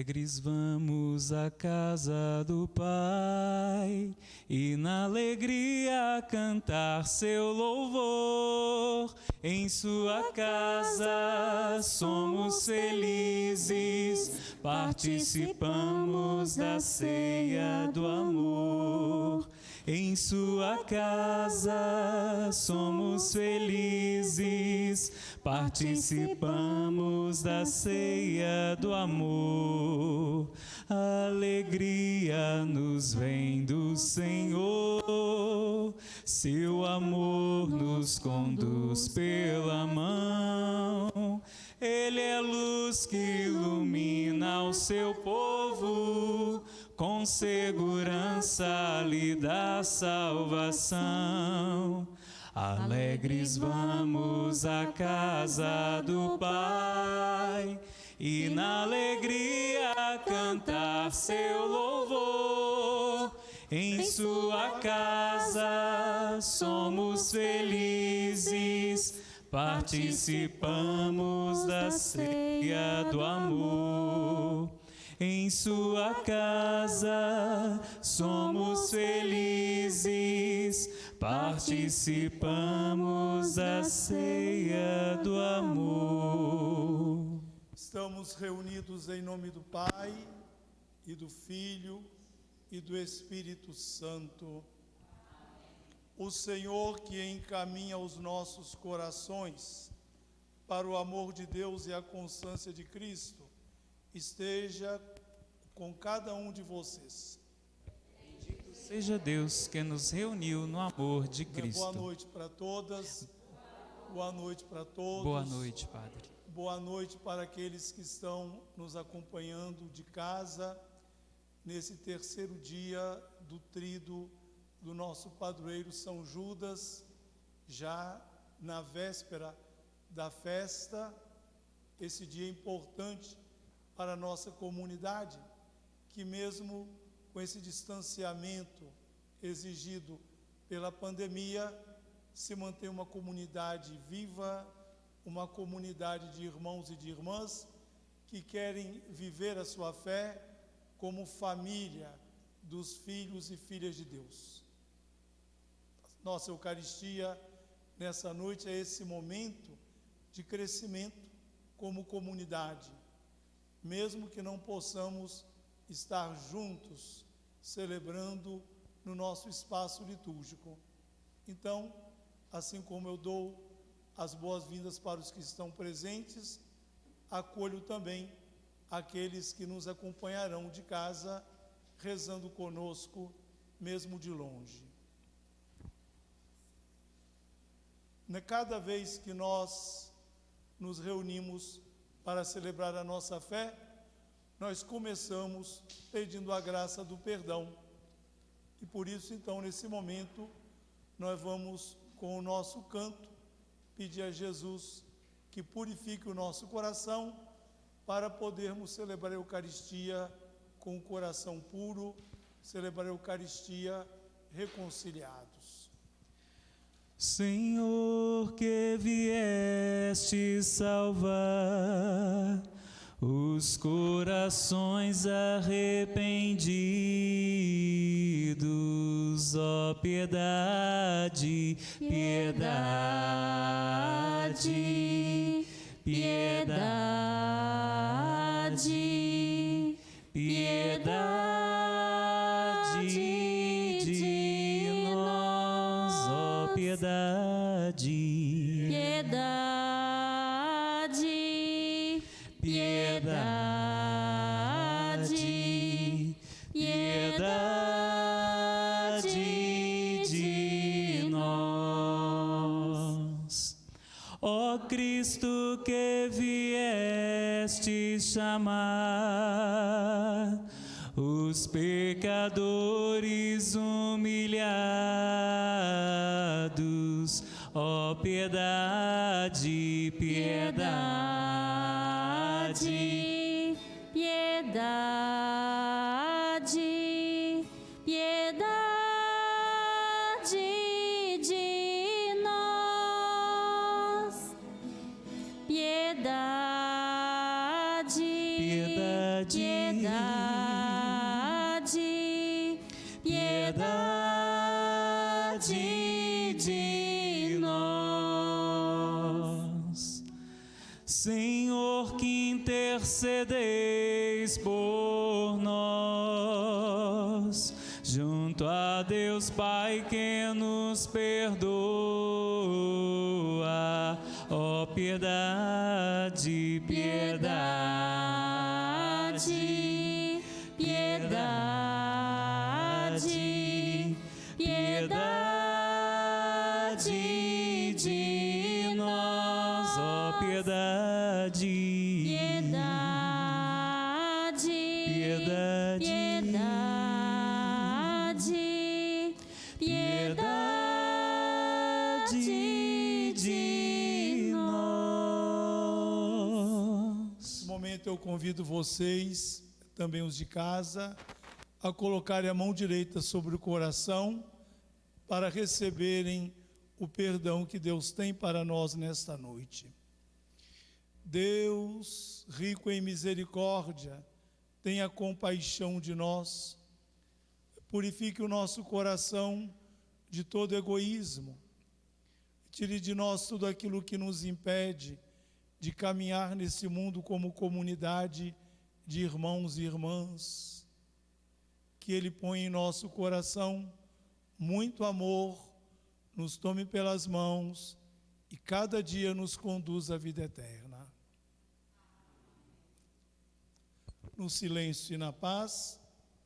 Alegres vamos à casa do Pai e na alegria cantar seu louvor. Em sua casa somos felizes, participamos da ceia do amor. Em sua casa somos felizes, participamos da ceia do amor. A alegria nos vem do Senhor, seu amor nos conduz pela mão. Ele é a luz que ilumina o seu povo, com segurança lhe dá salvação. Alegres vamos à casa do Pai e na alegria cantar seu louvor. Em sua casa somos felizes, participamos da ceia do amor. Em sua casa somos felizes, participamos da ceia do amor. Estamos reunidos em nome do Pai, e do Filho, e do Espírito Santo. O Senhor que encaminha os nossos corações para o amor de Deus e a constância de Cristo, esteja com cada um de vocês. Bendito seja Deus que nos reuniu no amor de Cristo. Boa noite para todas, boa noite para todos. Boa noite, Padre. Boa noite para aqueles que estão nos acompanhando de casa, nesse terceiro dia do tríduo do nosso padroeiro São Judas, já na véspera da festa, esse dia importante para a nossa comunidade, que mesmo com esse distanciamento exigido pela pandemia, se mantém uma comunidade viva, uma comunidade de irmãos e de irmãs que querem viver a sua fé como família dos filhos e filhas de Deus. Nossa Eucaristia nessa noite é esse momento de crescimento como comunidade, mesmo que não possamos estar juntos celebrando no nosso espaço litúrgico. Então, assim como eu dou as boas-vindas para os que estão presentes, acolho também aqueles que nos acompanharão de casa, rezando conosco, mesmo de longe. Cada vez que nós nos reunimos para celebrar a nossa fé, nós começamos pedindo a graça do perdão. E por isso, então, nesse momento, nós vamos, com o nosso canto, pedir a Jesus que purifique o nosso coração para podermos celebrar a Eucaristia com o coração puro, celebrar a Eucaristia reconciliados. Senhor, que vieste salvar os corações arrependidos, ó piedade, piedade, piedade, piedade de nós, ó piedade, piedade, piedade, piedade de nós. Ó Cristo que vieste chamar os pecadores humilhados, ó piedade, piedade, piedade, piedade de nós, piedade, piedade, Senhor, que intercedeis por nós, junto a Deus Pai que nos perdoa, ó piedade, piedade, piedade, piedade de nós, ó piedade, Piedade, piedade, piedade, piedade de nós. Nesse momento eu convido vocês, também os de casa, a colocarem a mão direita sobre o coração para receberem o perdão que Deus tem para nós nesta noite. Deus, rico em misericórdia, tenha compaixão de nós, purifique o nosso coração de todo egoísmo, tire de nós tudo aquilo que nos impede de caminhar nesse mundo como comunidade de irmãos e irmãs, que Ele põe em nosso coração muito amor, nos tome pelas mãos e cada dia nos conduz à vida eterna. No silêncio e na paz,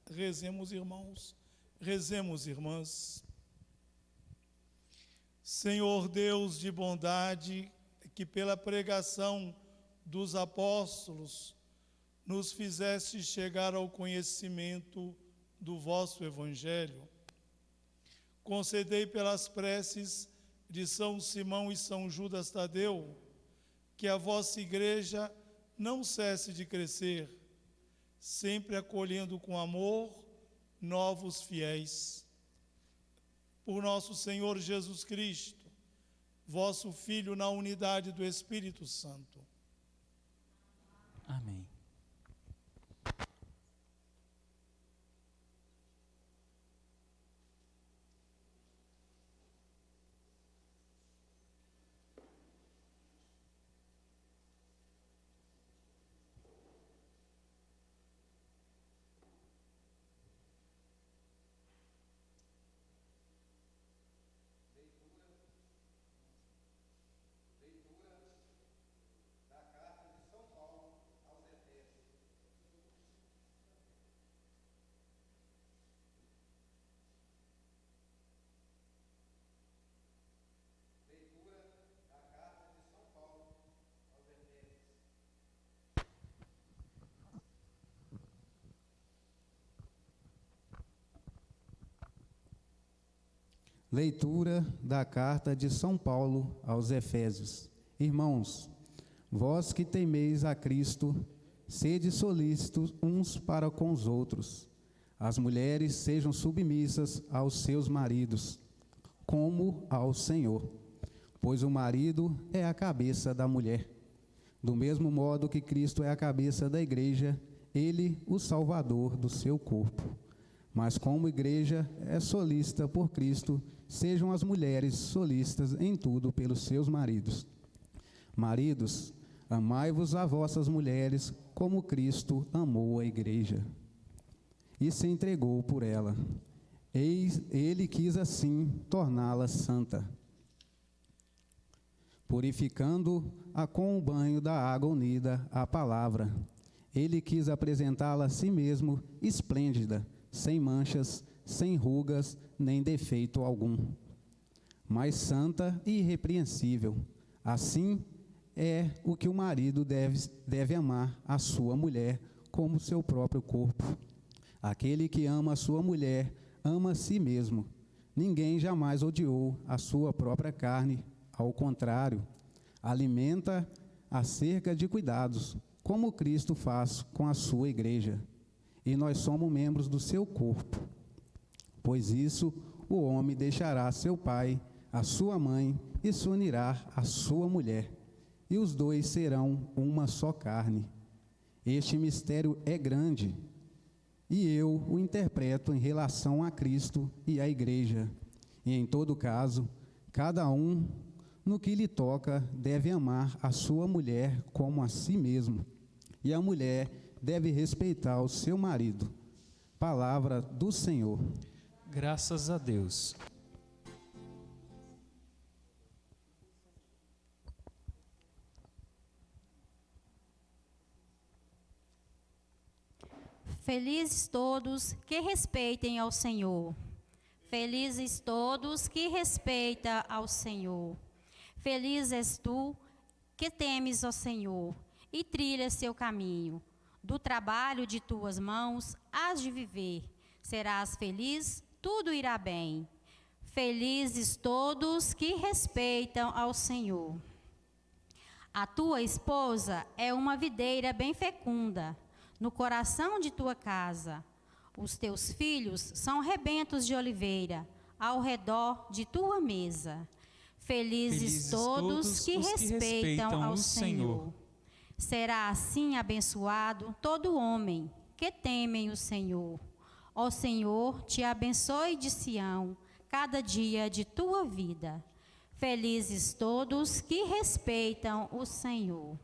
rezemos, irmãos, rezemos, irmãs. Senhor Deus de bondade, que pela pregação dos apóstolos nos fizeste chegar ao conhecimento do vosso Evangelho, concedei pelas preces de São Simão e São Judas Tadeu, que a vossa igreja não cesse de crescer, sempre acolhendo com amor novos fiéis. Por nosso Senhor Jesus Cristo, vosso Filho, na unidade do Espírito Santo. Amém. Leitura da carta de São Paulo aos Efésios. Irmãos, vós que temeis a Cristo, sede solícitos uns para com os outros. As mulheres sejam submissas aos seus maridos, como ao Senhor, pois o marido é a cabeça da mulher. Do mesmo modo que Cristo é a cabeça da igreja, ele o salvador do seu corpo. Mas como igreja é solícita por Cristo, sejam as mulheres solícitas em tudo pelos seus maridos. Maridos, amai-vos a vossas mulheres, como Cristo amou a igreja e se entregou por ela. Ele quis assim torná-la santa, purificando-a com o banho da água unida à palavra. Ele quis apresentá-la a si mesmo esplêndida, sem manchas, sem rugas, nem defeito algum, mas santa e irrepreensível. Assim é o que o marido deve amar a sua mulher como seu próprio corpo. Aquele que ama a sua mulher, ama a si mesmo. Ninguém jamais odiou a sua própria carne, ao contrário, alimenta acerca de cuidados, como Cristo faz com a sua igreja. E nós somos membros do seu corpo. Pois isso, o homem deixará seu pai, a sua mãe, e se unirá à sua mulher, e os dois serão uma só carne. Este mistério é grande, e eu o interpreto em relação a Cristo e à igreja. E em todo caso, cada um no que lhe toca, deve amar a sua mulher como a si mesmo, e a mulher deve respeitar o seu marido. Palavra do Senhor. Graças a Deus. Felizes todos que respeitem ao Senhor. Felizes todos que respeitam ao Senhor. Feliz és tu que temes ao Senhor e trilhas seu caminho. Do trabalho de tuas mãos hás de viver. Serás feliz, tudo irá bem. Felizes todos que respeitam ao Senhor. A tua esposa é uma videira bem fecunda no coração de tua casa. Os teus filhos são rebentos de oliveira ao redor de tua mesa. Felizes todos que respeitam ao Senhor. Será assim abençoado todo homem que temem o Senhor. Ó Senhor, te abençoe de Sião cada dia de tua vida. Felizes todos que respeitam o Senhor.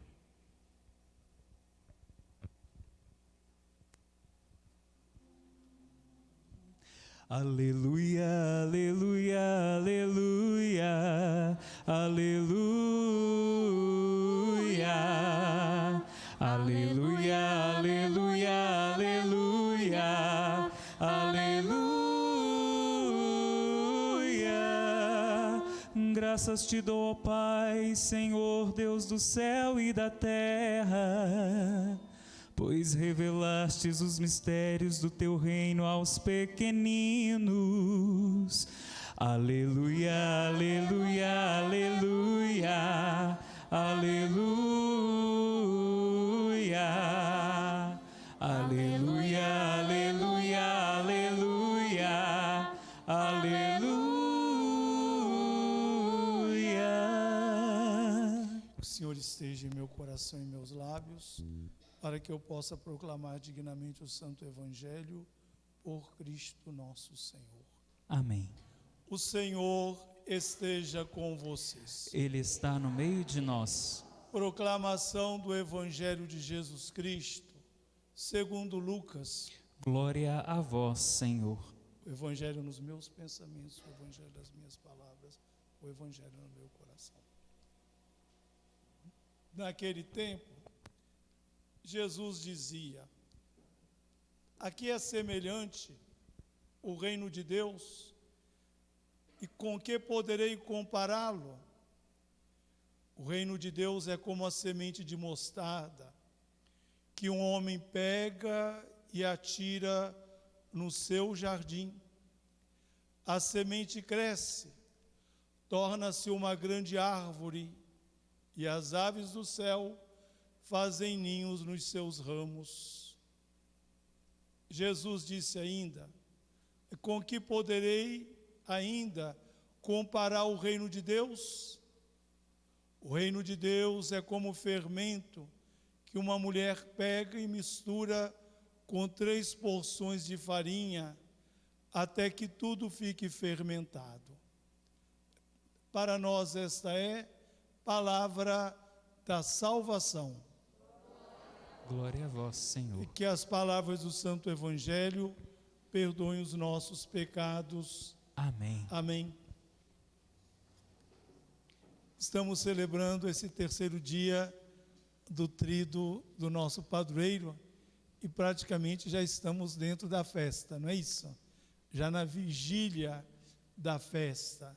Aleluia, aleluia, aleluia, aleluia, aleluia, aleluia, aleluia, aleluia. Graças te dou, ó Pai, Senhor, Deus do céu e da terra, pois revelastes os mistérios do teu reino aos pequeninos. Aleluia, aleluia, aleluia, aleluia, aleluia, aleluia, aleluia, aleluia. O Senhor esteja em meu coração e em meus lábios, para que eu possa proclamar dignamente o Santo Evangelho por Cristo nosso Senhor. Amém. O Senhor esteja com vocês. Ele está no meio de nós. Proclamação do Evangelho de Jesus Cristo, segundo Lucas. Glória a vós, Senhor. O Evangelho nos meus pensamentos, o Evangelho das minhas palavras, o Evangelho no meu coração. Naquele tempo, Jesus dizia: aqui é semelhante o reino de Deus, e com que poderei compará-lo? O reino de Deus é como a semente de mostarda, que um homem pega e atira no seu jardim. A semente cresce, torna-se uma grande árvore, e as aves do céu fazem ninhos nos seus ramos. Jesus disse ainda: com que poderei ainda comparar o reino de Deus? O reino de Deus é como o fermento que uma mulher pega e mistura com 3 porções de farinha, até que tudo fique fermentado. Para nós esta é palavra da salvação. Glória a vós, Senhor. E que as palavras do Santo Evangelho perdoem os nossos pecados. Amém. Amém. Estamos celebrando esse terceiro dia do tríduo do nosso padroeiro e praticamente já estamos dentro da festa, não é isso? Já na vigília da festa.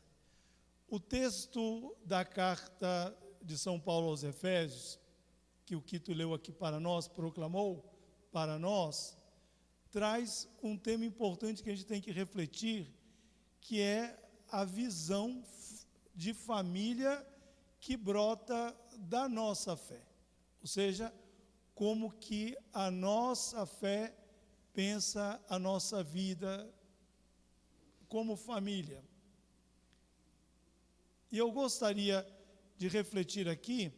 O texto da carta de São Paulo aos Efésios, que o Quito leu aqui para nós, proclamou para nós, traz um tema importante que a gente tem que refletir, que é a visão de família que brota da nossa fé. Ou seja, como que a nossa fé pensa a nossa vida como família. E eu gostaria de refletir aqui,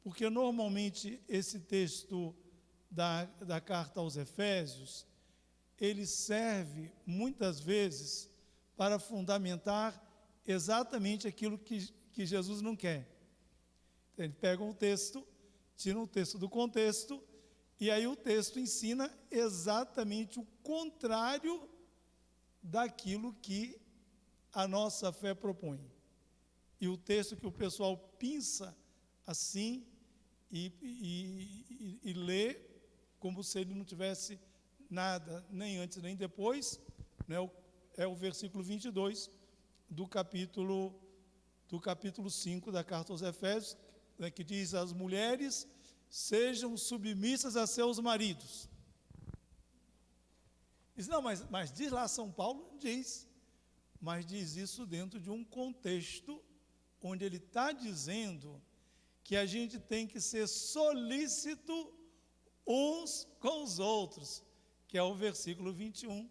porque normalmente esse texto da carta aos Efésios, ele serve muitas vezes para fundamentar exatamente aquilo que Jesus não quer. Ele pega um texto, tira um texto do contexto, e aí o texto ensina exatamente o contrário daquilo que a nossa fé propõe. E o texto que o pessoal pinça assim e lê como se ele não tivesse nada, nem antes nem depois, né? É o versículo 22 do capítulo 5 da carta aos Efésios, né, que diz: as mulheres sejam submissas a seus maridos. Diz, não, mas diz lá São Paulo, diz, mas diz isso dentro de um contexto onde ele está dizendo que a gente tem que ser solícito uns com os outros, que é o versículo 21,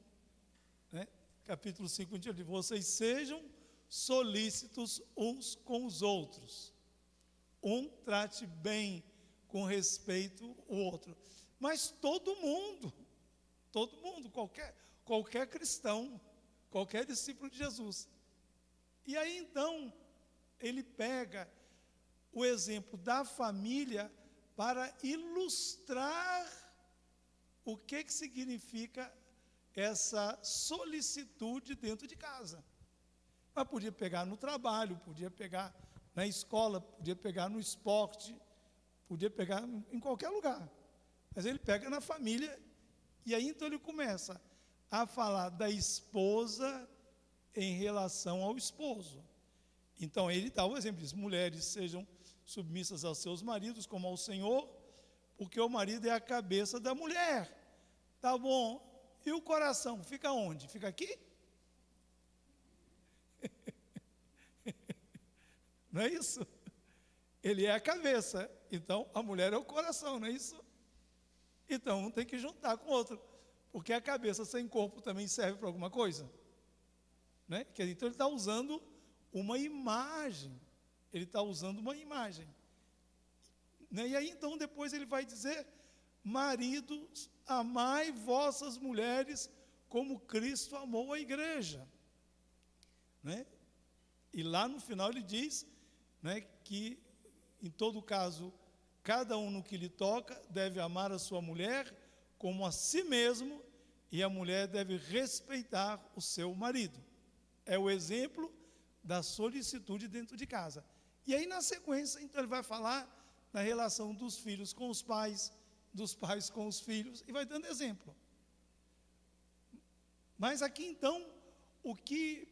né? Capítulo 5, 21, de vocês sejam solícitos uns com os outros. Um trate bem, com respeito, o outro. Mas todo mundo, qualquer cristão, qualquer discípulo de Jesus. E aí então, ele pega o exemplo da família para ilustrar o que significa essa solicitude dentro de casa. Mas podia pegar no trabalho, podia pegar na escola, podia pegar no esporte, podia pegar em qualquer lugar. Mas ele pega na família, e aí então ele começa a falar da esposa em relação ao esposo. Então ele dá o exemplo, diz: mulheres sejam submissas aos seus maridos como ao Senhor, porque o marido é a cabeça da mulher. Tá bom, e o coração fica onde? Fica aqui? Não é isso? Ele é a cabeça, então a mulher é o coração, não é isso? Então um tem que juntar com o outro, porque a cabeça sem corpo também serve para alguma coisa, né? Então ele está usando uma imagem, né? E aí então depois ele vai dizer: maridos, amai vossas mulheres como Cristo amou a igreja, né? E lá no final ele diz, né, que em todo caso, cada um no que lhe toca deve amar a sua mulher como a si mesmo, e a mulher deve respeitar o seu marido. É o exemplo da solicitude dentro de casa. E aí na sequência, então ele vai falar na relação dos filhos com os pais, dos pais com os filhos, e vai dando exemplo. Mas aqui então, o que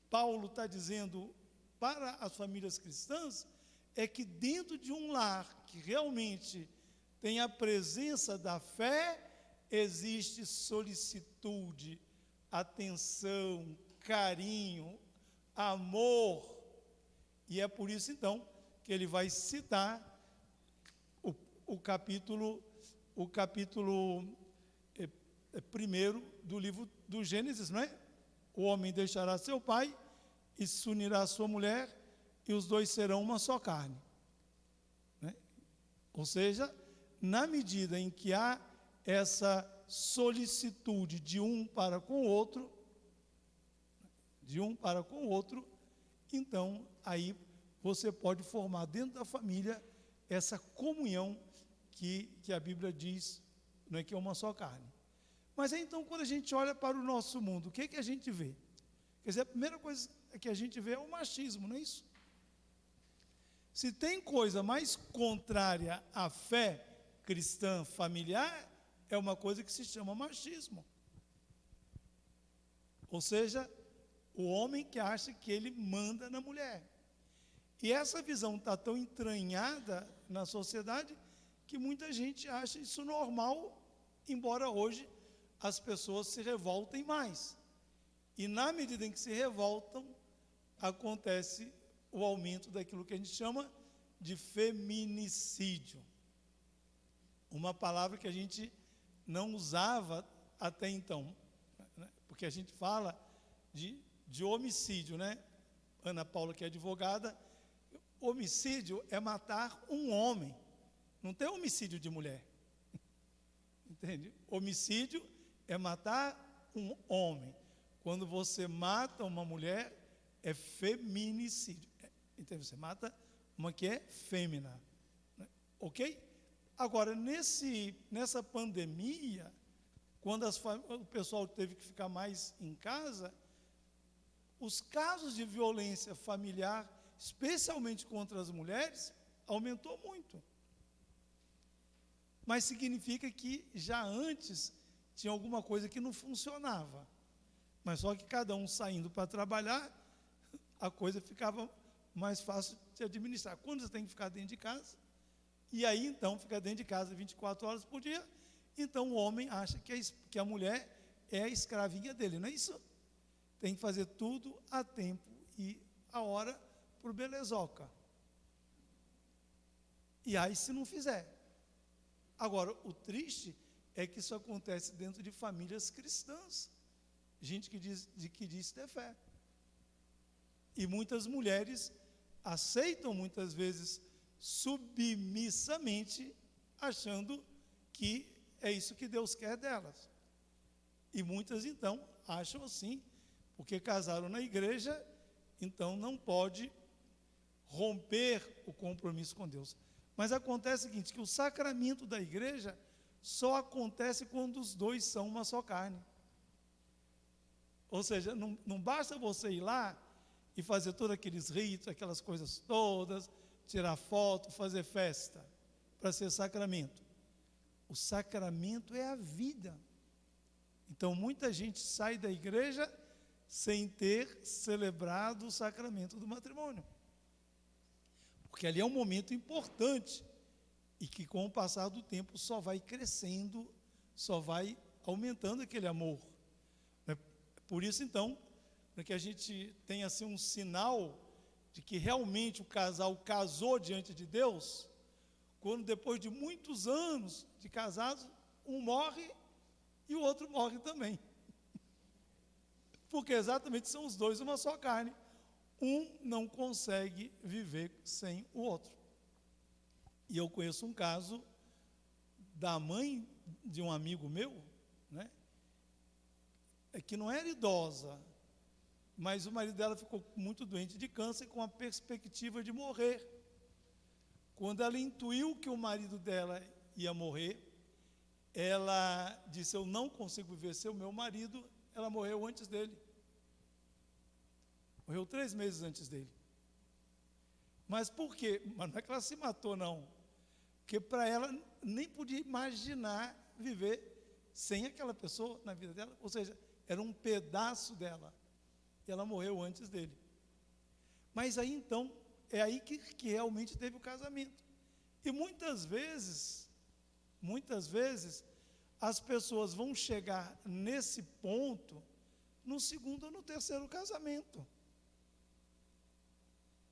Paulo está dizendo para as famílias cristãs é que dentro de um lar que realmente tem a presença da fé, existe solicitude, atenção, carinho, amor. E é por isso então que ele vai citar o capítulo 1 do livro do Gênesis, não é? O homem deixará seu pai e se unirá à sua mulher, e os dois serão uma só carne, né? Ou seja, na medida em que há essa solicitude de um para com o outro, então aí você pode formar dentro da família essa comunhão que a Bíblia diz, não é, que é uma só carne. Mas aí então, quando a gente olha para o nosso mundo, o que a gente vê? Quer dizer, a primeira coisa que a gente vê é o machismo, não é isso? Se tem coisa mais contrária à fé cristã familiar, é uma coisa que se chama machismo. Ou seja, o homem que acha que ele manda na mulher. E essa visão está tão entranhada na sociedade que muita gente acha isso normal, embora hoje as pessoas se revoltem mais. E na medida em que se revoltam, acontece o aumento daquilo que a gente chama de feminicídio. Uma palavra que a gente não usava até então, né? Porque a gente fala de homicídio, né? Ana Paula, que é advogada, homicídio é matar um homem, não tem homicídio de mulher. Entende? Homicídio é matar um homem. Quando você mata uma mulher, é feminicídio. Então você mata uma que é fêmea, né? Ok? Agora, nessa pandemia, quando o pessoal teve que ficar mais em casa, os casos de violência familiar, especialmente contra as mulheres, aumentou muito. Mas significa que já antes tinha alguma coisa que não funcionava. Mas só que cada um saindo para trabalhar, a coisa ficava mais fácil de administrar. Quando você tem que ficar dentro de casa, e aí então fica dentro de casa 24 horas por dia, então o homem acha que a mulher é a escravinha dele, não é isso? Tem que fazer tudo a tempo e a hora por belezoca. E aí se não fizer. Agora, o triste é que isso acontece dentro de famílias cristãs. Gente que diz ter fé. E muitas mulheres aceitam muitas vezes submissamente, achando que é isso que Deus quer delas. E muitas então acham assim, porque casaram na igreja, então não pode romper o compromisso com Deus. Mas acontece o seguinte, que o sacramento da igreja só acontece quando os dois são uma só carne. Ou seja, não basta você ir lá e fazer todos aqueles ritos, aquelas coisas todas, tirar foto, fazer festa, para ser sacramento. O sacramento é a vida. Então, muita gente sai da igreja sem ter celebrado o sacramento do matrimônio. Porque ali é um momento importante e que, com o passar do tempo, só vai crescendo, só vai aumentando aquele amor. Por isso, então, para que a gente tenha assim, um sinal de que realmente o casal casou diante de Deus, quando depois de muitos anos de casados, um morre e o outro morre também. Porque exatamente são os dois uma só carne. Um não consegue viver sem o outro. E eu conheço um caso da mãe de um amigo meu, né, que não era idosa, mas o marido dela ficou muito doente de câncer com a perspectiva de morrer. Quando ela intuiu que o marido dela ia morrer, ela disse: eu não consigo viver sem o meu marido. Ela morreu antes dele. Morreu 3 meses antes dele. Mas por quê? Mas não é que ela se matou, não. Porque para ela nem podia imaginar viver sem aquela pessoa na vida dela. Ou seja, era um pedaço dela. E ela morreu antes dele. Mas aí então, é aí que realmente teve o casamento. E muitas vezes, as pessoas vão chegar nesse ponto no segundo ou no terceiro casamento.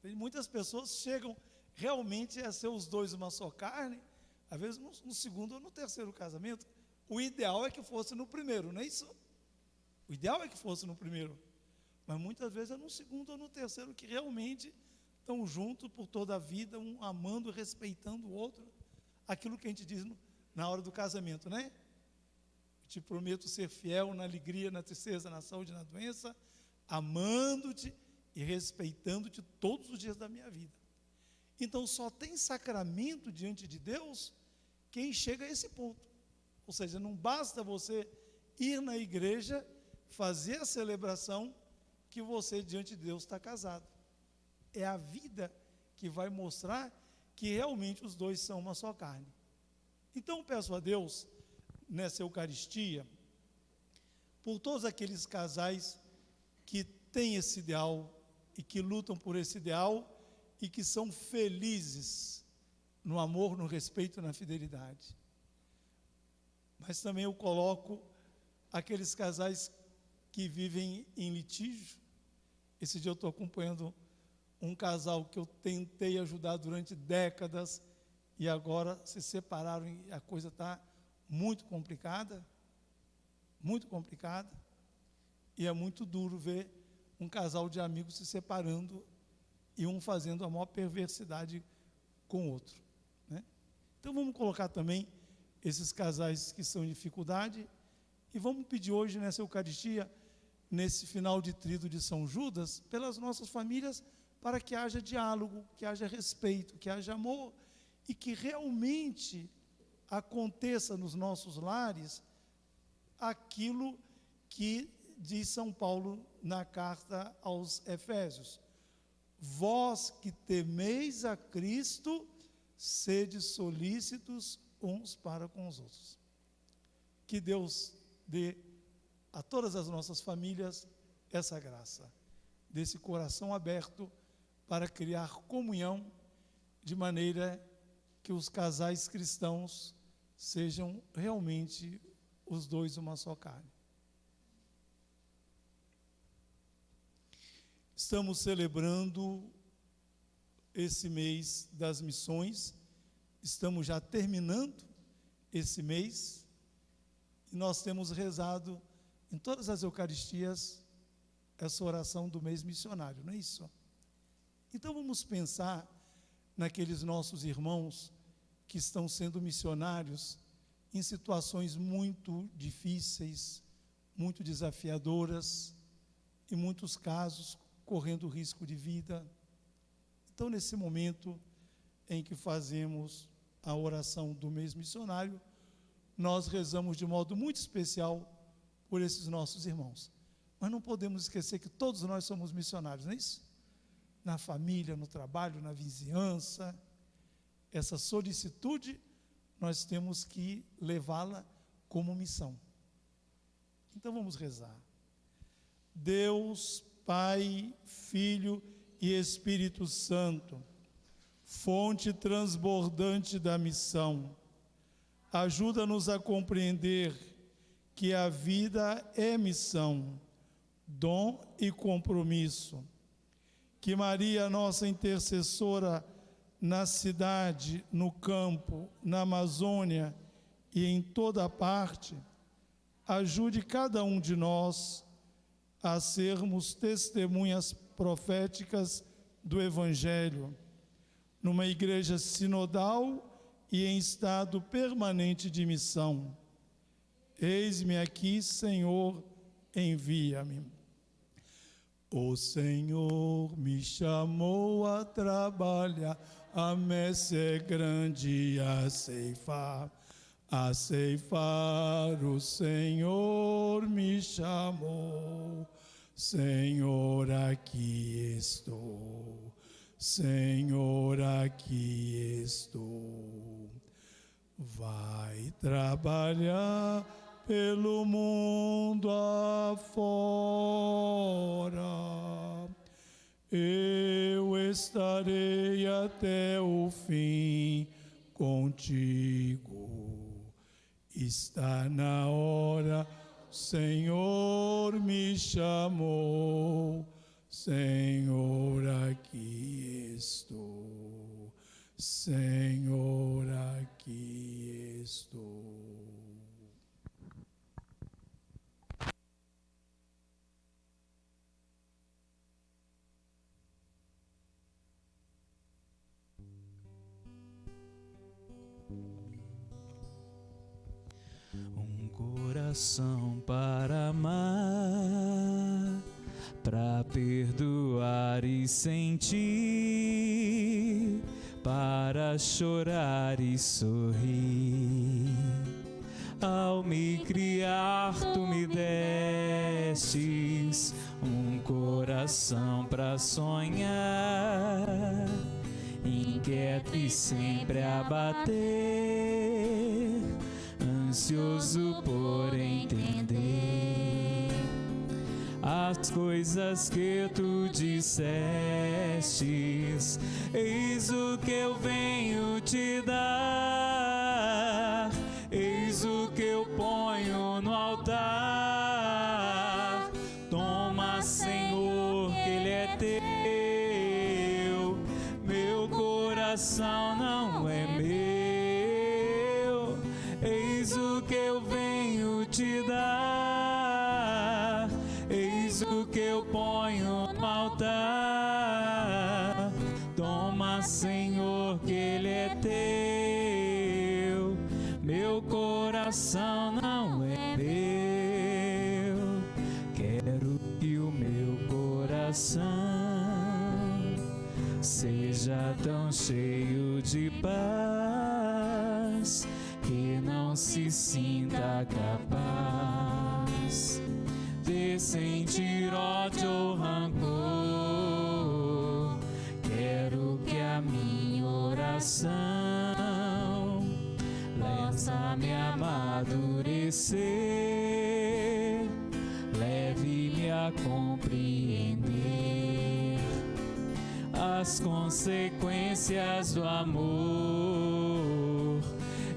Muitas pessoas chegam realmente a ser os dois uma só carne, às vezes no segundo ou no terceiro casamento. O ideal é que fosse no primeiro, não é isso? O ideal é que fosse no primeiro. Mas muitas vezes é no segundo ou no terceiro que realmente estão juntos por toda a vida, um amando, respeitando o outro. Aquilo que a gente diz na hora do casamento, né? Te prometo ser fiel na alegria, na tristeza, na saúde, na doença, amando-te e respeitando-te todos os dias da minha vida. Então, só tem sacramento diante de Deus quem chega a esse ponto. Ou seja, não basta você ir na igreja, fazer a celebração, que você diante de Deus está casado. É a vida que vai mostrar que realmente os dois são uma só carne. Então, peço a Deus, nessa Eucaristia, por todos aqueles casais que têm esse ideal e que lutam por esse ideal e que são felizes no amor, no respeito e na fidelidade. Mas também eu coloco aqueles casais que vivem em litígio. Esse dia eu estou acompanhando um casal que eu tentei ajudar durante décadas e agora se separaram e a coisa está muito complicada, e é muito duro ver um casal de amigos se separando e um fazendo a maior perversidade com o outro, né? Então vamos colocar também esses casais que estão em dificuldade e vamos pedir hoje nessa Eucaristia nesse final de tríduo de São Judas, pelas nossas famílias, para que haja diálogo, que haja respeito, que haja amor e que realmente aconteça nos nossos lares aquilo que diz São Paulo na carta aos Efésios: vós que temeis a Cristo, sede solícitos uns para com os outros. Que Deus dê a todas as nossas famílias essa graça, desse coração aberto para criar comunhão, de maneira que os casais cristãos sejam realmente os dois uma só carne. Estamos celebrando esse mês das missões, estamos já terminando esse mês, e nós temos rezado em todas as Eucaristias essa oração do mês missionário, não é isso? Então vamos pensar naqueles nossos irmãos que estão sendo missionários em situações muito difíceis, muito desafiadoras, em muitos casos correndo risco de vida. Então, nesse momento em que fazemos a oração do mês missionário, nós rezamos de modo muito especial por esses nossos irmãos. Mas não podemos esquecer que todos nós somos missionários, não é isso? Na família, no trabalho, na vizinhança. Essa solicitude nós temos que levá-la como missão. Então vamos rezar. Deus, Pai, Filho e Espírito Santo, fonte transbordante da missão, ajuda-nos a compreender que a vida é missão, dom e compromisso. Que Maria, nossa intercessora, na cidade, no campo, na Amazônia e em toda parte, ajude cada um de nós a sermos testemunhas proféticas do Evangelho, numa igreja sinodal e em estado permanente de missão. Eis-me aqui, Senhor, envia-me. O Senhor me chamou a trabalhar, a messe é grande a ceifar. A ceifar o Senhor me chamou. Senhor, aqui estou. Senhor, aqui estou. Vai trabalhar pelo mundo afora. Eu estarei até o fim contigo. Está na hora, o Senhor me chamou. Senhor, aqui estou. Senhor, aqui estou. Coração para amar, para perdoar e sentir, para chorar e sorrir. Ao me criar, tu me destes um coração para sonhar, inquieto e sempre a bater, ansioso por entender as coisas que tu dissestes. Eis o que eu venho te dar, eis o que eu ponho no altar. Toma, Senhor, que ele é teu, meu coração não é meu. Eis o que eu venho te dar, eis o que eu ponho no altar. Toma, Senhor, que ele é teu, meu coração não é meu. Quero coração seja tão cheio de paz que não se sinta capaz de sentir ódio ou rancor. Quero que a minha oração leve-me a amadurecer, leve-me a compreender as consequências do amor.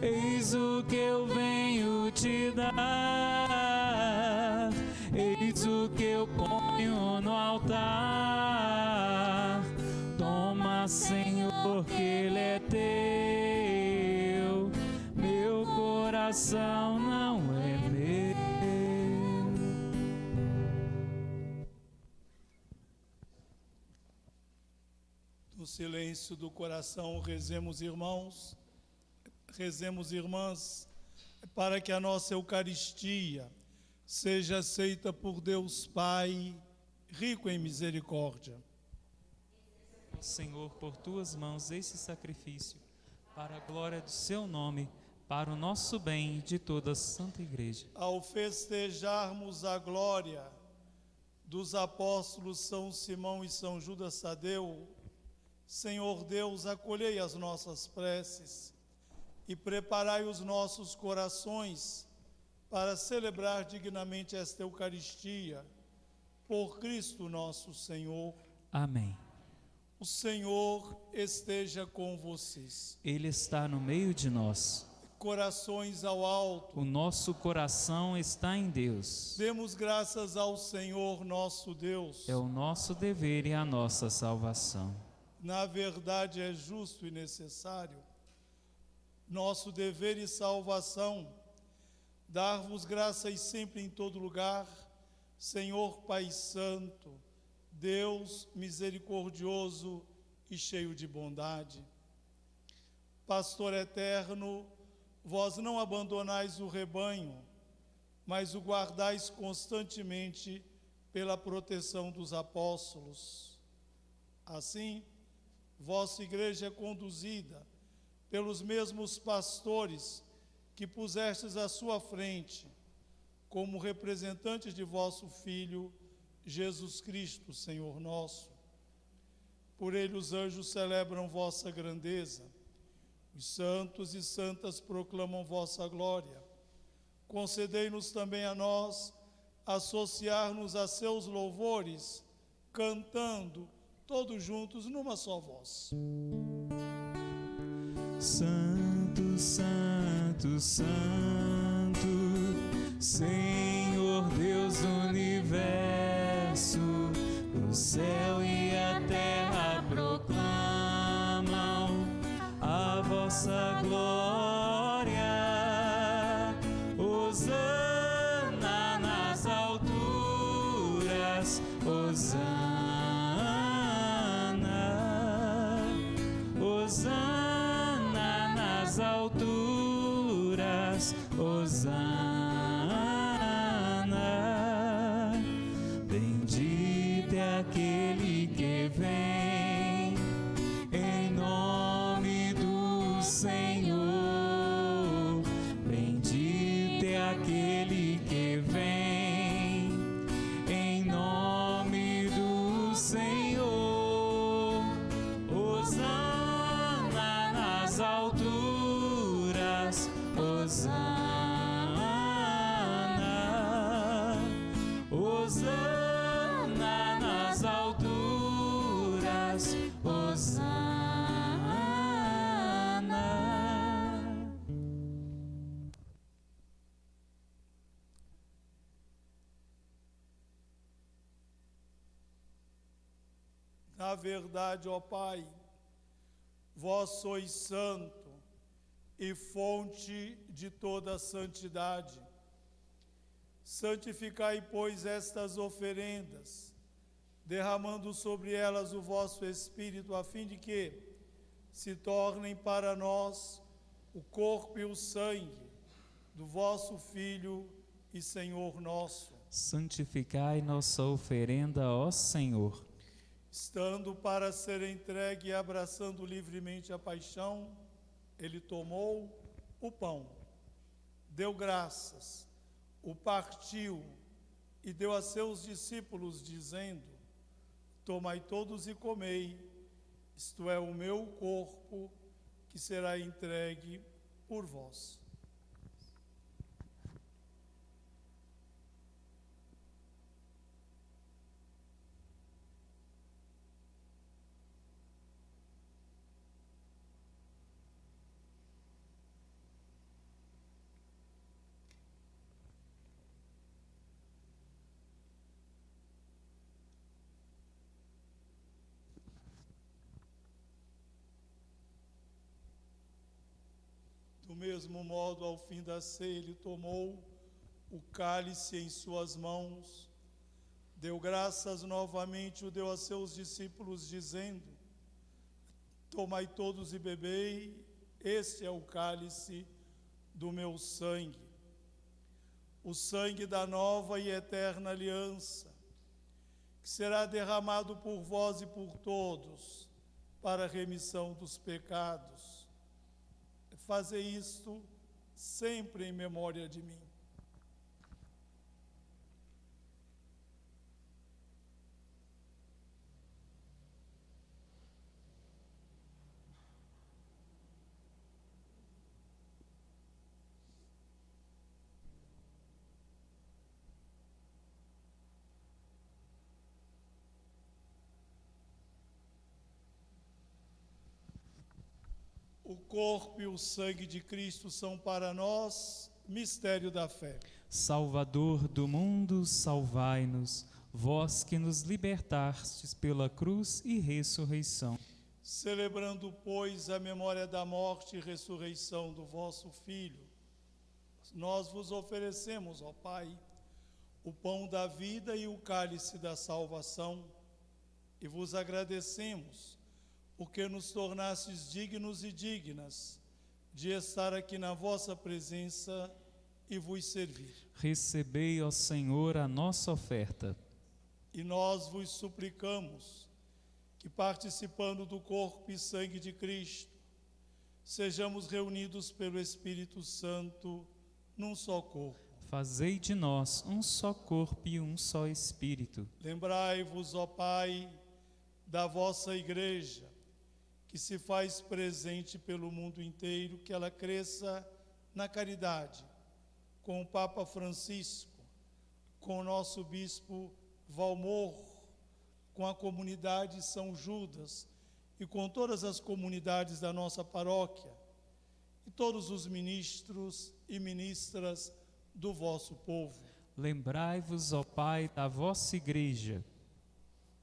Eis o que eu venho te dar, eis o que eu ponho no altar. Toma, Senhor, que Ele é teu, meu coração não é meu. No silêncio do coração, rezemos, irmãos, rezemos, irmãs, para que a nossa Eucaristia seja aceita por Deus Pai, rico em misericórdia. Senhor, por tuas mãos esse sacrifício, para a glória do seu nome, para o nosso bem e de toda a Santa Igreja. Ao festejarmos a glória dos apóstolos São Simão e São Judas Tadeu, Senhor Deus, acolhei as nossas preces e preparai os nossos corações para celebrar dignamente esta Eucaristia, por Cristo nosso Senhor. Amém. O Senhor esteja com vocês. Ele está no meio de nós. Corações ao alto. O nosso coração está em Deus. Demos graças ao Senhor nosso Deus. É o nosso dever e a nossa salvação. Na verdade, é justo e necessário, nosso dever e salvação, dar-vos graças sempre em todo lugar, Senhor Pai Santo, Deus misericordioso e cheio de bondade. Pastor eterno, vós não abandonais o rebanho, mas o guardais constantemente pela proteção dos apóstolos. Assim, vossa igreja é conduzida pelos mesmos pastores que pusestes à sua frente, como representantes de vosso Filho, Jesus Cristo, Senhor nosso. Por ele os anjos celebram vossa grandeza, os santos e santas proclamam vossa glória. Concedei-nos também a nós associar-nos a seus louvores, cantando todos juntos numa só voz. Santo, Santo, Santo, Senhor Deus do universo, o céu e a terra proclamam a vossa glória. Hosana nas alturas, Hosana, Hosana nas alturas, Hosana. Bendito é aquele que vem em nome do Senhor. Bendito é aquele que vem em nome do Senhor. Hosana nas alturas, Hosana, Hosana nas alturas, Hosana. Na verdade, ó Pai, vós sois santo e fonte de toda a santidade. Santificai, pois, estas oferendas, derramando sobre elas o vosso Espírito, a fim de que se tornem para nós o corpo e o sangue do vosso Filho e Senhor nosso. Santificai nossa oferenda, ó Senhor. Estando para ser entregue e abraçando livremente a paixão, ele tomou o pão, deu graças, o partiu e deu a seus discípulos, dizendo: tomai todos e comei, isto é o meu corpo, que será entregue por vós. Do mesmo modo, ao fim da ceia, ele tomou o cálice em suas mãos, deu graças novamente, o deu a seus discípulos, dizendo: tomai todos e bebei, este é o cálice do meu sangue, o sangue da nova e eterna aliança, que será derramado por vós e por todos, para a remissão dos pecados. Fazer isto sempre em memória de mim. O corpo e o sangue de Cristo são para nós mistério da fé. Salvador do mundo, salvai-nos, vós que nos libertastes pela cruz e ressurreição. Celebrando, pois, a memória da morte e ressurreição do vosso Filho, nós vos oferecemos, ó Pai, o pão da vida e o cálice da salvação, e vos agradecemos, porque nos tornastes dignos e dignas de estar aqui na vossa presença e vos servir. Recebei, ó Senhor, a nossa oferta. E nós vos suplicamos que, participando do corpo e sangue de Cristo, sejamos reunidos pelo Espírito Santo num só corpo. Fazei de nós um só corpo e um só espírito. Lembrai-vos, ó Pai, da vossa Igreja, que se faz presente pelo mundo inteiro, que ela cresça na caridade, com o Papa Francisco, com o nosso Bispo Valmor, com a comunidade São Judas e com todas as comunidades da nossa paróquia, e todos os ministros e ministras do vosso povo. Lembrai-vos, ó Pai, da vossa Igreja.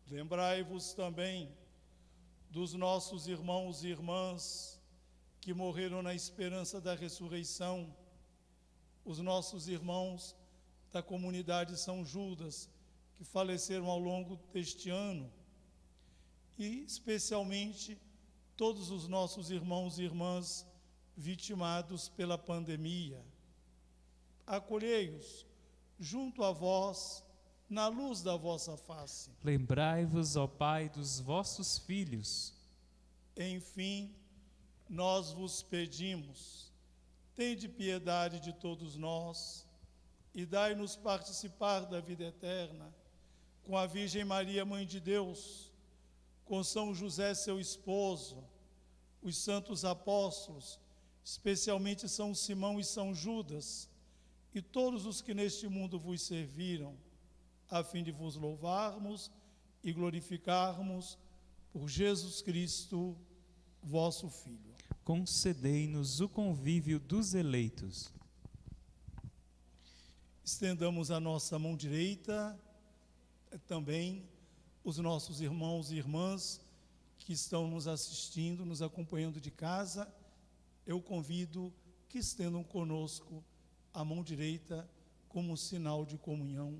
Lembrai-vos também dos nossos irmãos e irmãs que morreram na esperança da ressurreição, os nossos irmãos da comunidade São Judas, que faleceram ao longo deste ano, e especialmente todos os nossos irmãos e irmãs vitimados pela pandemia. Acolhei-os junto a vós, na luz da vossa face. Lembrai-vos, ó Pai, dos vossos filhos. Enfim, nós vos pedimos, tende piedade de todos nós e dai-nos participar da vida eterna com a Virgem Maria, Mãe de Deus, com São José, seu esposo, os santos apóstolos, especialmente São Simão e São Judas, e todos os que neste mundo vos serviram, a fim de vos louvarmos e glorificarmos por Jesus Cristo, vosso Filho. Concedei-nos o convívio dos eleitos. Estendamos a nossa mão direita, também os nossos irmãos e irmãs que estão nos assistindo, nos acompanhando de casa. Eu convido que estendam conosco a mão direita como sinal de comunhão.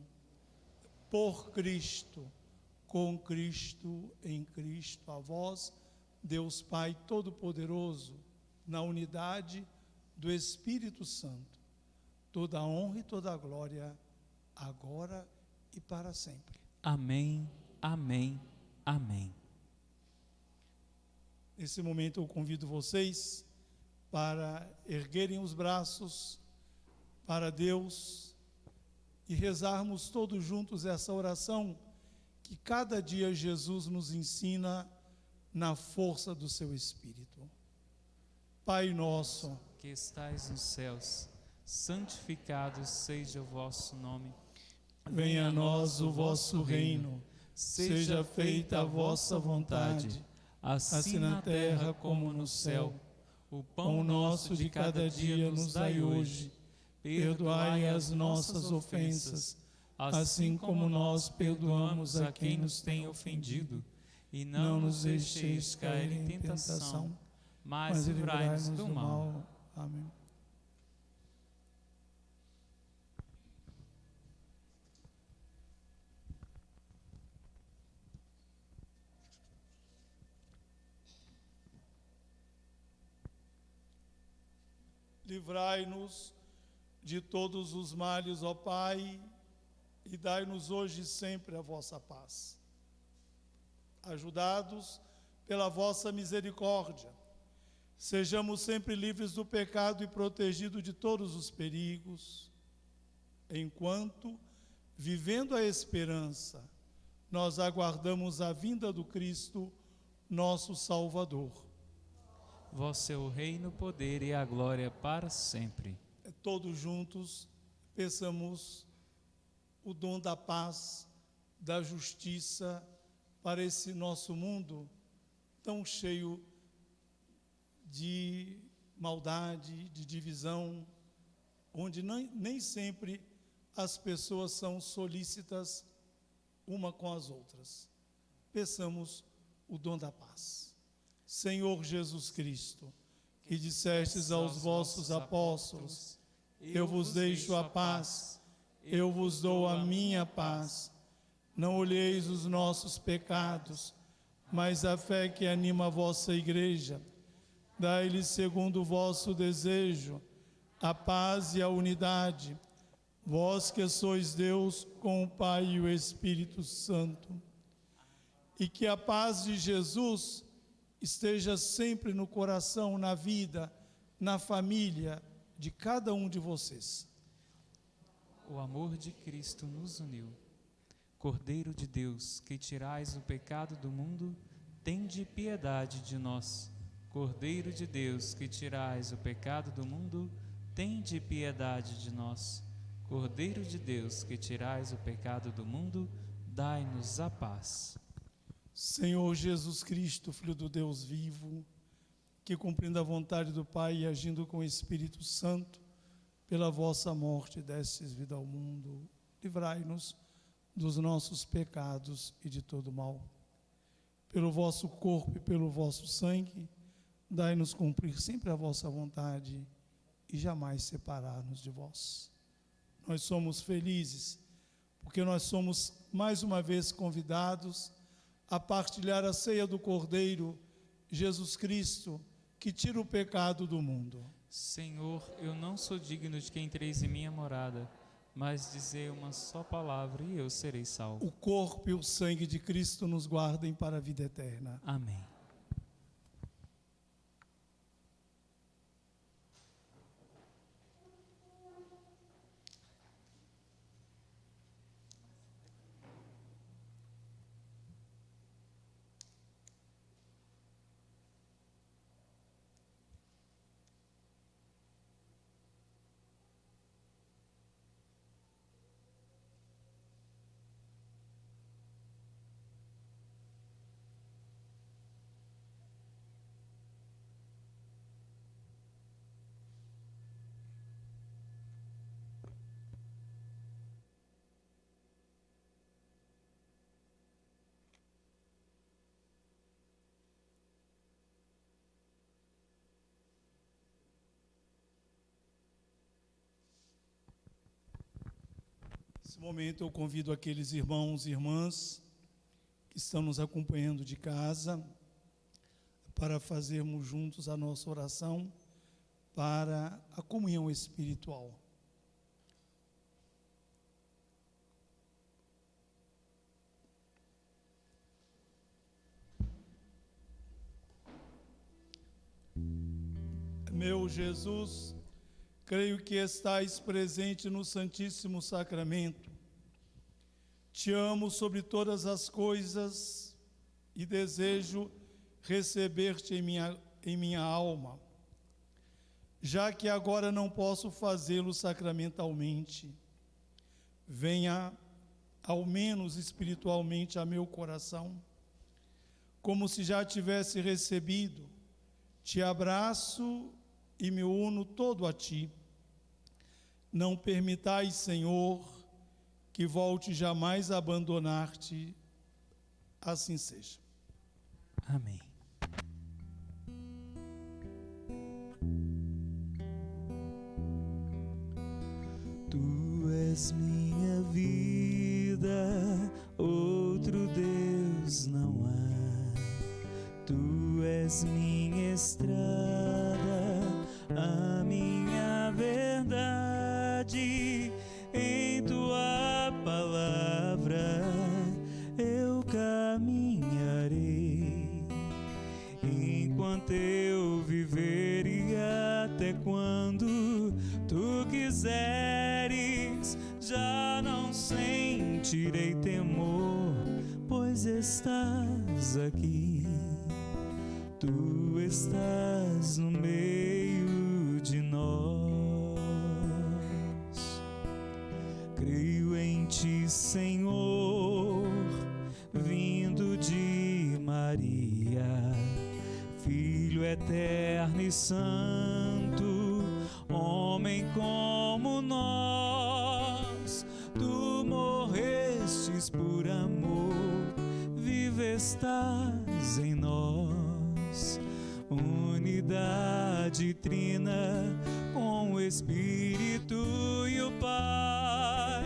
Por Cristo, com Cristo, em Cristo, a vós, Deus Pai Todo-Poderoso, na unidade do Espírito Santo, toda a honra e toda a glória, agora e para sempre. Amém, amém, Amém. Nesse momento eu convido vocês para erguerem os braços para Deus e rezarmos todos juntos essa oração que cada dia Jesus nos ensina na força do seu Espírito. Pai nosso, Que estais nos céus, santificado seja o vosso nome. venha a nós o vosso reino, seja feita a vossa vontade, assim na terra como no céu. O Pão nosso de cada dia nos dai hoje. Perdoai as nossas ofensas, assim como nós perdoamos a quem nos tem ofendido. E não nos deixeis cair em tentação, mas livrai-nos do mal. Amém. Livrai-nos de todos os males, ó Pai, e dai-nos hoje e sempre a vossa paz. Ajudados pela vossa misericórdia, sejamos sempre livres do pecado e protegidos de todos os perigos, enquanto, vivendo a esperança, nós aguardamos a vinda do Cristo, nosso Salvador. Vosso é o reino, o poder e a glória para sempre. Todos juntos, peçamos o dom da paz, da justiça para esse nosso mundo tão cheio de maldade, de divisão, onde nem sempre as pessoas são solícitas uma com as outras. Peçamos o dom da paz. Senhor Jesus Cristo, que dissestes aos vossos apóstolos: eu vos deixo a paz, eu vos dou a minha paz. Não olheis os nossos pecados, mas a fé que anima a vossa igreja. Dai-lhes segundo o vosso desejo a paz e a unidade, vós que sois Deus com o Pai e o Espírito Santo. E que a paz de Jesus esteja sempre no coração, na vida, na família de cada um de vocês. O amor de Cristo nos uniu. Cordeiro de Deus, que tirais o pecado do mundo, tende piedade de nós. Cordeiro de Deus, que tirais o pecado do mundo, tende piedade de nós. Cordeiro de Deus, que tirais o pecado do mundo, dai-nos a paz. Senhor Jesus Cristo, Filho do Deus vivo, que cumprindo a vontade do Pai e agindo com o Espírito Santo, pela vossa morte destes vida ao mundo, livrai-nos dos nossos pecados e de todo mal. Pelo vosso corpo e pelo vosso sangue, dai-nos cumprir sempre a vossa vontade e jamais separar-nos de vós. Nós somos felizes, porque nós somos mais uma vez convidados a partilhar a ceia do Cordeiro, Jesus Cristo, que tira o pecado do mundo. Senhor, eu não sou digno de que entreis em minha morada, mas dizei uma só palavra e eu serei salvo. O corpo e o sangue de Cristo nos guardem para a vida eterna. Amém. Nesse momento eu convido aqueles irmãos e irmãs que estão nos acompanhando de casa para fazermos juntos a nossa oração para a comunhão espiritual. Meu Jesus, creio que estais presente no Santíssimo Sacramento. Te amo sobre todas as coisas e desejo receber-te em minha alma. Já que agora não posso fazê-lo sacramentalmente, venha ao menos espiritualmente a meu coração, como se já tivesse recebido. Te abraço e me uno todo a ti. Não permitais, Senhor, que volte jamais a abandonar-te. Assim seja. Amém. Tu és minha vida, outro Deus não há. Tu és minha estrada, a minha verdade. Em tua palavra eu caminharei, enquanto eu viver e até quando tu quiseres. Já não sentirei temor, pois estás aqui. Tu estás no meio de nós. Creio em ti, Senhor, vindo de Maria, Filho eterno e santo, homem como nós. Tu morrestes por amor, vive estás em nós. Unidade trina com o Espírito e o Pai.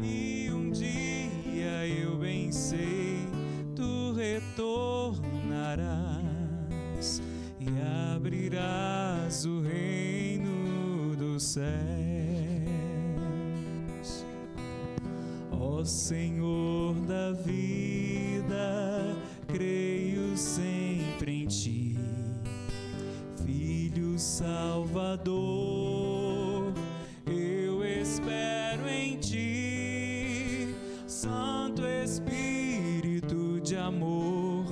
E um dia eu bem sei, tu retornarás e abrirás o reino dos céus. Ó Senhor da vida, creio sempre em ti, Filho Salvador, eu espero em ti. Santo Espírito de amor,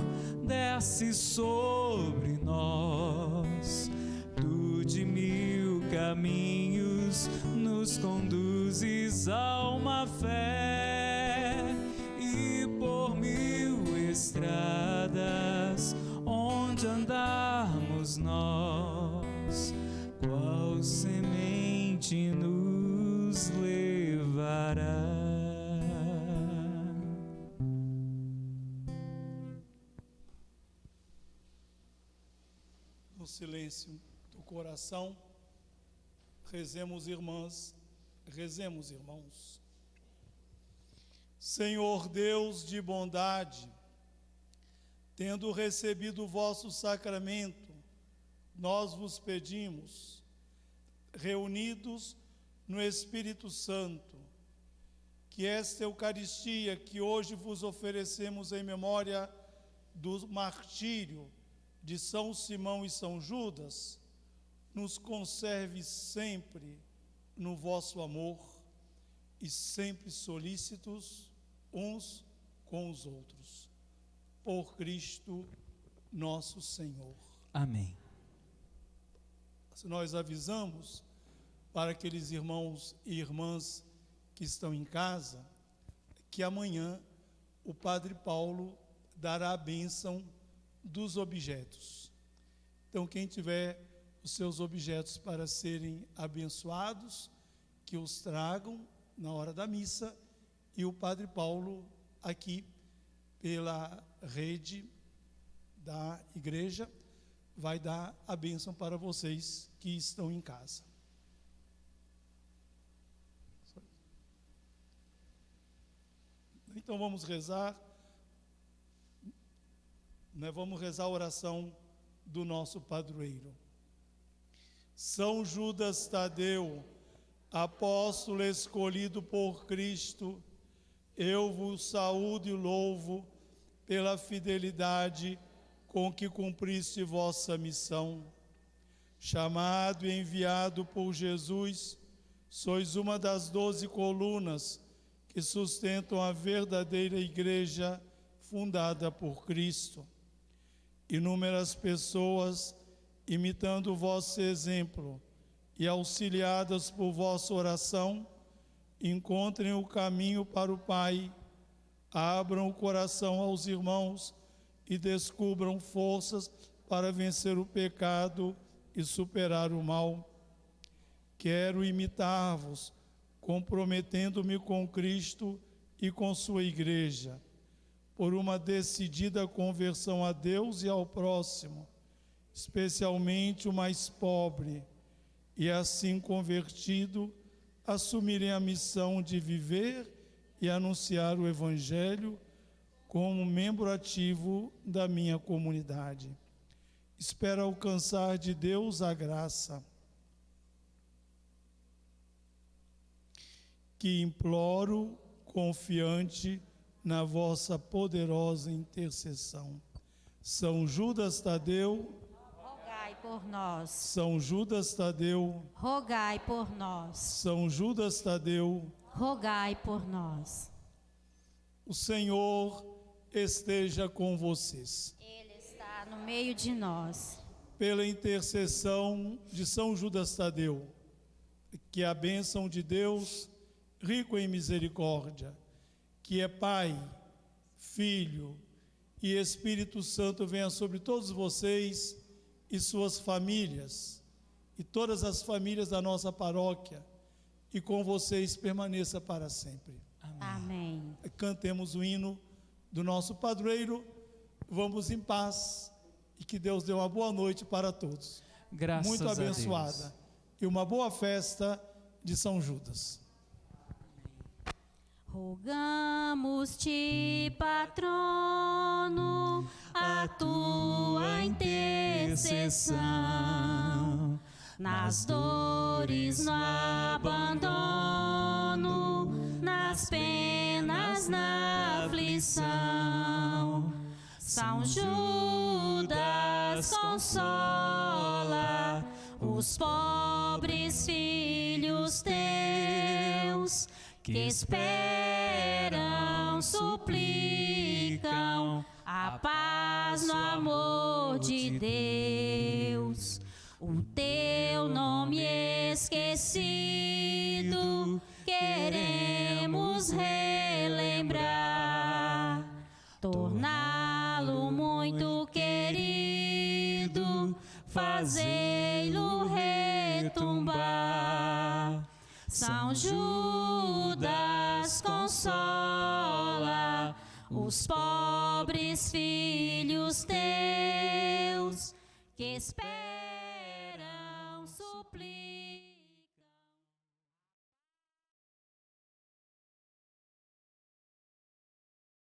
desce sobre nós. Tu de mil caminhos nos conduzes a uma fé, e por mil estradas onde andarmos nós, qual semente nos levará. No silêncio do coração, rezemos, irmãs, rezemos, irmãos. Senhor Deus de bondade, tendo recebido o vosso sacramento, nós vos pedimos, reunidos no Espírito Santo, que esta Eucaristia que hoje vos oferecemos em memória do martírio de São Simão e São Judas, nos conserve sempre no vosso amor e sempre solícitos uns com os outros. Por Cristo nosso Senhor. Amém. Nós avisamos para aqueles irmãos e irmãs que estão em casa que amanhã o Padre Paulo dará a bênção dos objetos. Então, quem tiver os seus objetos para serem abençoados, que os tragam na hora da missa, e o Padre Paulo, aqui pela rede da igreja, vai dar a bênção para vocês que estão em casa. Então vamos rezar, vamos rezar a oração do nosso padroeiro. São Judas Tadeu, apóstolo escolhido por Cristo, eu vos saúdo e louvo pela fidelidade com que cumpriste vossa missão. chamado e enviado por Jesus, sois uma das 12 colunas que sustentam a verdadeira igreja fundada por Cristo. Inúmeras pessoas, imitando o vosso exemplo e auxiliadas por vossa oração, encontrem o caminho para o Pai, abram o coração aos irmãos e descubram forças para vencer o pecado e superar o mal. Quero imitar-vos, comprometendo-me com Cristo e com sua igreja, por uma decidida conversão a Deus e ao próximo, especialmente o mais pobre, e assim convertido, assumirem a missão de viver e anunciar o Evangelho como membro ativo da minha comunidade. Espero alcançar de Deus a graça que imploro, confiante na vossa poderosa intercessão. São Judas Tadeu, rogai por nós. São Judas Tadeu, Rogai por nós. São Judas Tadeu, Rogai por nós. o Senhor esteja com vocês. Ele está no meio de nós. Pela intercessão de São Judas Tadeu, que a bênção de Deus, rico em misericórdia, que é Pai, Filho e Espírito Santo, venha sobre todos vocês e suas famílias, e todas as famílias da nossa paróquia, e com vocês permaneça para sempre. Amém. Cantemos o hino do nosso padroeiro, vamos em paz, e que Deus dê uma boa noite para todos. Graças muito a Deus. abençoada. E uma boa festa de São Judas. Rogamos-te, patrono, a tua intercessão, nas dores, no abandono, nas penas, na aflição. São Judas, consola os pobres filhos teus, que esperam, suplicam a paz no amor de Deus. O teu nome esquecido queremos relembrar, torná-lo muito querido, fazei-lo retumbar. São Judas, consola os pobres filhos teus, que esperam.